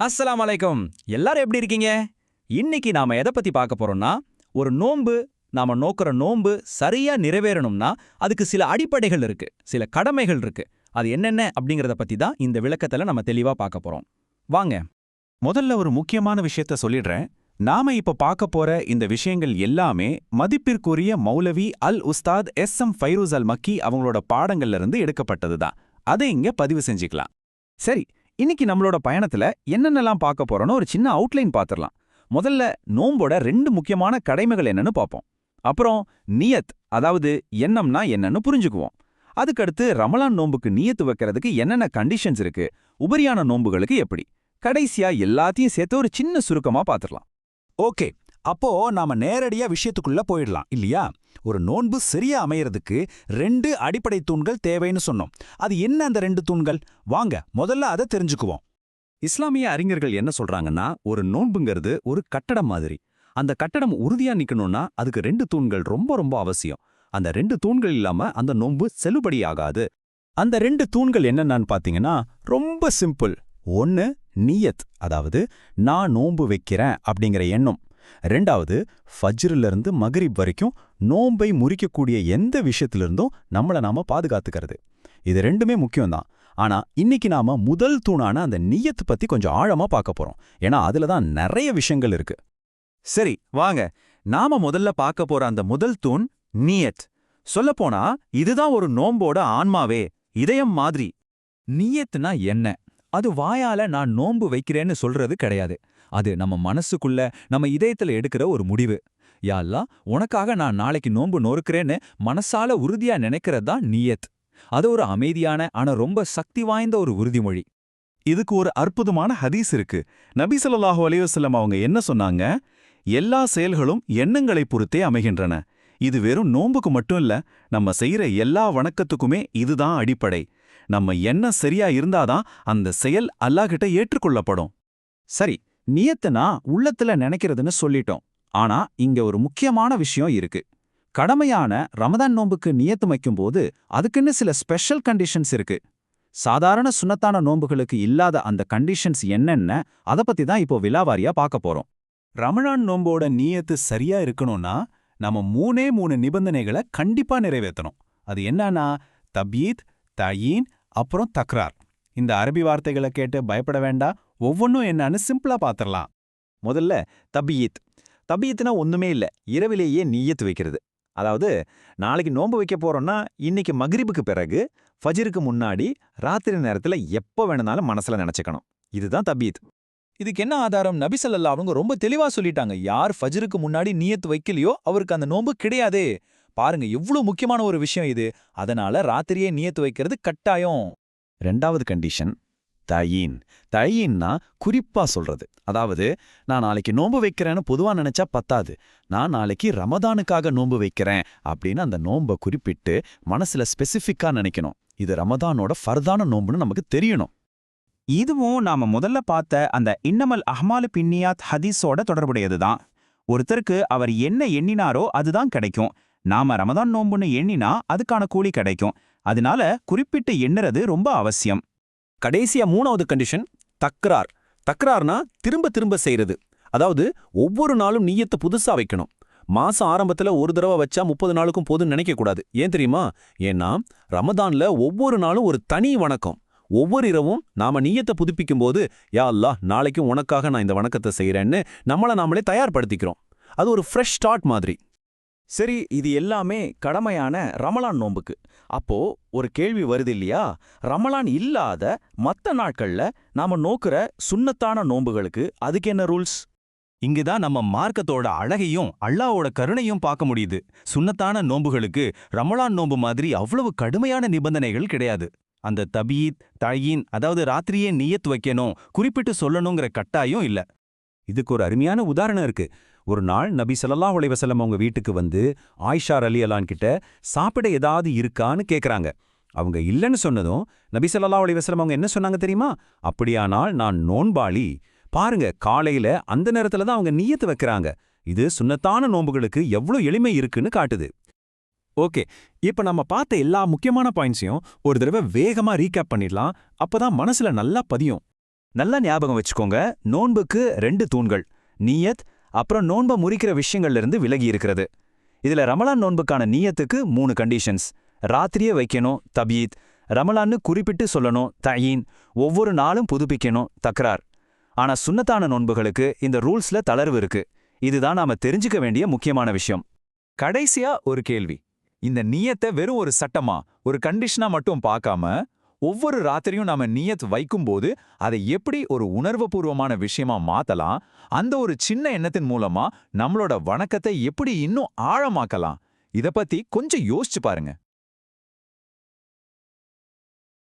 அஸ்ஸலாமு அலைக்கும். எல்லாரும் எப்படி இருக்கீங்க? இன்னைக்கு நாம எதை பத்தி பார்க்க போறோம்னா, ஒரு நோன்பு, நாம நோக்குற நோன்பு சரியா நிறைவேறணும்னா, அதுக்கு சில அடிப்படைகள் இருக்கு, சில கடமைகள் இருக்கு. அது என்னென்ன அப்படிங்கறத பத்தி தான் இந்த விளக்கத்துல நம்ம தெளிவா பார்க்க போறோம். வாங்க. முதல்ல ஒரு முக்கியமான விஷயத்த சொல்லிடுறேன். நாம இப்ப பார்க்க போற இந்த விஷயங்கள் எல்லாமே மதிப்பிற்குரிய மௌலவி அல் உஸ்தாத் எம் ஃபைரூஸ் அல் மக்கி அவங்களோட பாடங்கள்ல இருந்து எடுக்கப்பட்டதுதான். அதை இங்க பதிவு செஞ்சுக்கலாம். சரி, இன்னைக்கு நம்மளோட பயணத்துல என்னென்னலாம் பார்க்க போறோம்னு ஒரு சின்ன அவுட்லைன் பார்த்துடலாம். முதல்ல நோம்போட 2 முக்கியமான கடமைகள் என்னன்னு பார்ப்போம். அப்புறம் நியத், அதாவது எண்ணம்னா என்னன்னு புரிஞ்சுக்குவோம். அதுக்கடுத்து ரமலான் நோம்புக்கு நியத்து வைக்கிறதுக்கு என்னென்ன கண்டிஷன்ஸ் இருக்கு, உபரியான நோம்புகளுக்கு எப்படி, கடைசியா எல்லாத்தையும் சேர்த்து ஒரு சின்ன சுருக்கமா பார்த்துடலாம். ஓகே, அப்போ நாம நேரடியா விஷயத்துக்குள்ள போயிடலாம் இல்லையா? ஒரு நோன்பு சரியா அமையறதுக்கு 2 அடிப்படை தூண்கள் தேவைன்னு சொன்னோம். அது என்ன அந்த 2 தூண்கள்? வாங்க முதல்ல அதை தெரிஞ்சுக்குவோம். இஸ்லாமிய அறிஞர்கள் என்ன சொல்றாங்கன்னா, ஒரு நோன்புங்கிறது ஒரு கட்டடம் மாதிரி. அந்த கட்டடம் உறுதியா நிக்கணும்னா அதுக்கு 2 தூண்கள் ரொம்ப ரொம்ப அவசியம். அந்த 2 தூண்கள் இல்லாம அந்த நோன்பு செல்லுபடியாகாது. அந்த 2 தூண்கள் என்னென்னு பாத்தீங்கன்னா ரொம்ப சிம்பிள். ஒன்னு நியத், அதாவது நான் நோன்பு வைக்கிறேன் அப்படிங்கிற எண்ணம். 2வது ஃபஜ்ரிலிருந்து மகரிப் வரைக்கும் நோன்பை முறிக்கக்கூடிய எந்த விஷயத்திலிருந்தும் நம்மளை நாம பாதுகாத்துக்கிறது. இது 2மே முக்கியம்தான். ஆனா இன்னைக்கு நாம முதல் தூணான அந்த நியத்து பத்தி கொஞ்சம் ஆழமா பார்க்க போறோம். ஏன்னா அதுல தான் நிறைய விஷயங்கள் இருக்கு. சரி, வாங்க. நாம முதல்ல பார்க்க போற அந்த முதல் தூண் நியத். சொல்லப்போனா இதுதான் ஒரு நோம்போட ஆன்மாவே, இதயம் மாதிரி. நியத்னா என்ன? அது வாயால நான் நோன்பு வைக்கிறேன்னு சொல்றது கிடையாது. அது நம்ம மனசுக்குள்ள, நம்ம இதயத்துல எடுக்கிற ஒரு முடிவு. யா அல்லாஹ், உனக்காக நான் நாளைக்கு நோன்பு நோறுக்கிறேன்னு மனசால உறுதியா நினைக்கிறது தான் நியத். அது ஒரு அமைதியான ஆனா ரொம்ப சக்தி வாய்ந்த ஒரு உறுதிமொழி. இதுக்கு ஒரு அற்புதமான ஹதீஸ் இருக்கு. நபி ஸல்லல்லாஹு அலைஹி வஸல்லம் அவங்க என்ன சொன்னாங்க? எல்லா செயல்களும் எண்ணங்களை பொறுத்தே அமைகின்றன. இது வெறும் நோன்புக்கு மட்டும் இல்ல, நம்ம செய்யற எல்லா வணக்கத்துக்குமே இதுதான் அடிப்படை. நம்ம எண்ணம் சரியா இருந்தாதான் அந்த செயல் அல்லாஹ் கிட்ட ஏற்றுக்கொள்ளப்படும். சரி, நியத்துனா உள்ளத்துல நினைக்கிறதுன்னு சொல்லிட்டோம். ஆனா இங்க ஒரு முக்கியமான விஷயம் இருக்கு. கடமையான ரமதான் நோன்புக்கு நியத்து வைக்கும்போது அதுக்குன்னு சில ஸ்பெஷல் கண்டிஷன்ஸ் இருக்கு. சாதாரண சுன்னத்தான நோன்புகளுக்கு இல்லாத அந்த கண்டிஷன்ஸ் என்னென்ன, அதை பத்தி தான் இப்போ விலாவாரியா பார்க்க போறோம். ரமலான் நோம்போட நியத்து சரியா இருக்கணும்னா நம்ம 3 நிபந்தனைகளை கண்டிப்பா நிறைவேற்றணும். அது என்னன்னா தபீத், தயீன், அப்புறம் தக்ரார். இந்த அரபி வார்த்தைகளை கேட்டு பயப்பட வேண்டாம். ஒவ்வொன்றும் என்னன்னு சிம்பிளா பார்த்துடலாம். முதல்ல தபீத். தபீத்னா ஒண்ணுமே இல்ல, இரவிலேயே நியத்து வைக்கிறது. அதாவது நாளைக்கு நோன்பு வைக்க போறோம்னா இன்னைக்கு மக்ரிபுக்கு பிறகு, ஃபஜ்ருக்கு முன்னாடி, ராத்திரி நேரத்துல எப்ப வேணும்னாலும் மனசுல நினைச்சுக்கணும். இதுதான் தபீத். இதுக்கு என்ன ஆதாரம்? நபி ஸல்லல்லாஹு அவங்க ரொம்ப தெளிவா சொல்லிட்டாங்க. யார் ஃபஜ்ருக்கு முன்னாடி நியத்து வைக்கலையோ அவருக்கு அந்த நோன்பு கிடையாதே. பாருங்க எவ்வளவு முக்கியமான ஒரு விஷயம் இது. அதனால ராத்திரியே நியத்து வைக்கிறது கட்டாயம். 2வது கண்டிஷன் தயீன். தயீன்னா குறிப்பா சொல்றது. அதாவது நான் நாளைக்கு நோன்பு வைக்கிறேன்னு பொதுவா நினைச்சா பத்தாது. நான் நாளைக்கு ரமதானுக்காக நோன்பு வைக்கிறேன் அப்படின்னு அந்த நோன்பை குறிப்பிட்டு மனசுல ஸ்பெசிஃபிக்கா நினைக்கணும். இது ரமதானோட ஃபர்தான நோன்புன்னு நமக்கு தெரியணும். இதுவும் நாம முதல்ல பார்த்த அந்த இன்னமல் அஹ்மாலு பின்னியாத் ஹதீஸோட தொடர்புடையதுதான். ஒருத்தருக்கு அவர் என்ன எண்ணினாரோ அதுதான் கிடைக்கும். நாம ரமதான் நோன்புன்னு எண்ணினா அதுக்கான கூலி கிடைக்கும். அதனால குறிப்பிட்டு எண்ணுறது ரொம்ப அவசியம். கடைசியா 3வது கண்டிஷன் தக்ரார். தக்ரார்னா திரும்ப திரும்ப செய்யறது. அதாவது ஒவ்வொரு நாளும் நியத்தை புதுசா வைக்கணும். மாசம் ஆரம்பத்துல ஒரு தடவை வச்சா 30 நாளுக்கும் போதுன்னு நினைக்க கூடாது. ஏன் தெரியுமா? ஏன்னா ரமதான்ல ஒவ்வொரு நாளும் ஒரு தனி வணக்கம். ஒவ்வொரு இரவும் நாம நியத்தை புதுப்பிக்கும் போது, யா அல்லாஹ், நாளைக்கும் உனக்காக நான் இந்த வணக்கத்தை செய்யறேன்னு நம்மள நாமளே தயார்படுத்திக்கிறோம். அது ஒரு ஃப்ரெஷ் ஸ்டார்ட் மாதிரி. சரி, இது எல்லாமே கடமையான ரமலான் நோன்புக்கு. அப்போ ஒரு கேள்வி வருது இல்லையா? ரமலான் இல்லாத மத்த நாட்கள்ல நாம நோக்குற சுன்னத்தான நோன்புகளுக்கு அதுக்கு என்ன ரூல்ஸ்? இங்குதான் நம்ம மார்க்கத்தோட அழகையும் அல்லாஹ்வோட கருணையும் பார்க்க முடியுது. சுன்னத்தான நோன்புகளுக்கு ரமலான் நோன்பு மாதிரி அவ்வளவு கடுமையான நிபந்தனைகள் கிடையாது. அந்த தபீத், தயீன், அதாவது ராத்திரியே நியத் வைக்கணும், குறிப்பிட்டு சொல்லணுங்கிற கட்டாயம் இல்ல. இதுக்கு ஒரு அருமையான உதாரணம் இருக்கு. ஒரு நாள் நபி ஸல்லல்லாஹு அலைஹி வஸல்லம் அவங்க வீட்டுக்கு வந்து ஆயிஷா ரலியல்லாஹு கிட்ட சாப்பிட ஏதாவது இருக்கான்னு கேக்குறாங்க. அவங்க இல்லைன்னு சொன்னதும் நபி ஸல்லல்லாஹு அலைஹி வஸல்லம் அவங்க என்ன சொன்னாங்க தெரியுமா? அப்படியானால் நான் நோன்பாளி. பாருங்க, காலையில அந்த நேரத்துல தான் அவங்க நியத்து வைக்கிறாங்க. இது சுன்னத்தான நோன்புகளுக்கு எவ்வளவு எளிமை இருக்குன்னு காட்டுது. ஓகே, இப்ப நம்ம பார்த்த எல்லா முக்கியமான பாயிண்ட்ஸையும் ஒரு தடவை வேகமா ரீகேப் பண்ணிடலாம். அப்பதான் மனசுல நல்லா பதியும். நல்லா ஞாபகம் வச்சுக்கோங்க, நோன்புக்கு 2 தூண்கள், நீயத் அப்புறம் நோன்பை முறிக்கிற விஷயங்கள்ல இருந்து விலகி இருக்கிறது. இதுல ரமலான் நோன்புக்கான நீயத்துக்கு 3 கண்டிஷன்ஸ். ராத்திரியே வைக்கணும், தபீத். ரமலான்னு குறிப்பிட்டு சொல்லணும், தயீன். ஒவ்வொரு நாளும் புதுப்பிக்கணும், தக்ரார். ஆனா சுன்னத்தான நோன்புகளுக்கு இந்த ரூல்ஸ்ல தளர்வு இருக்கு. இதுதான் நாம தெரிஞ்சுக்க வேண்டிய முக்கியமான விஷயம். கடைசியா ஒரு கேள்வி. இந்த நியத்தை வெறும் ஒரு சட்டமா, ஒரு கண்டிஷனா மட்டும் பார்க்காம, ஒவ்வொரு ராத்திரியும் நாம நியத் வைக்கும்போது அதை எப்படி ஒரு உணர்வுபூர்வமான விஷயமா மாத்தலாம், அந்த ஒரு சின்ன எண்ணத்தின் மூலமா நம்மளோட வணக்கத்தை எப்படி இன்னும் ஆழமாக்கலாம், இத பத்தி கொஞ்சம் யோசிச்சு பாருங்க.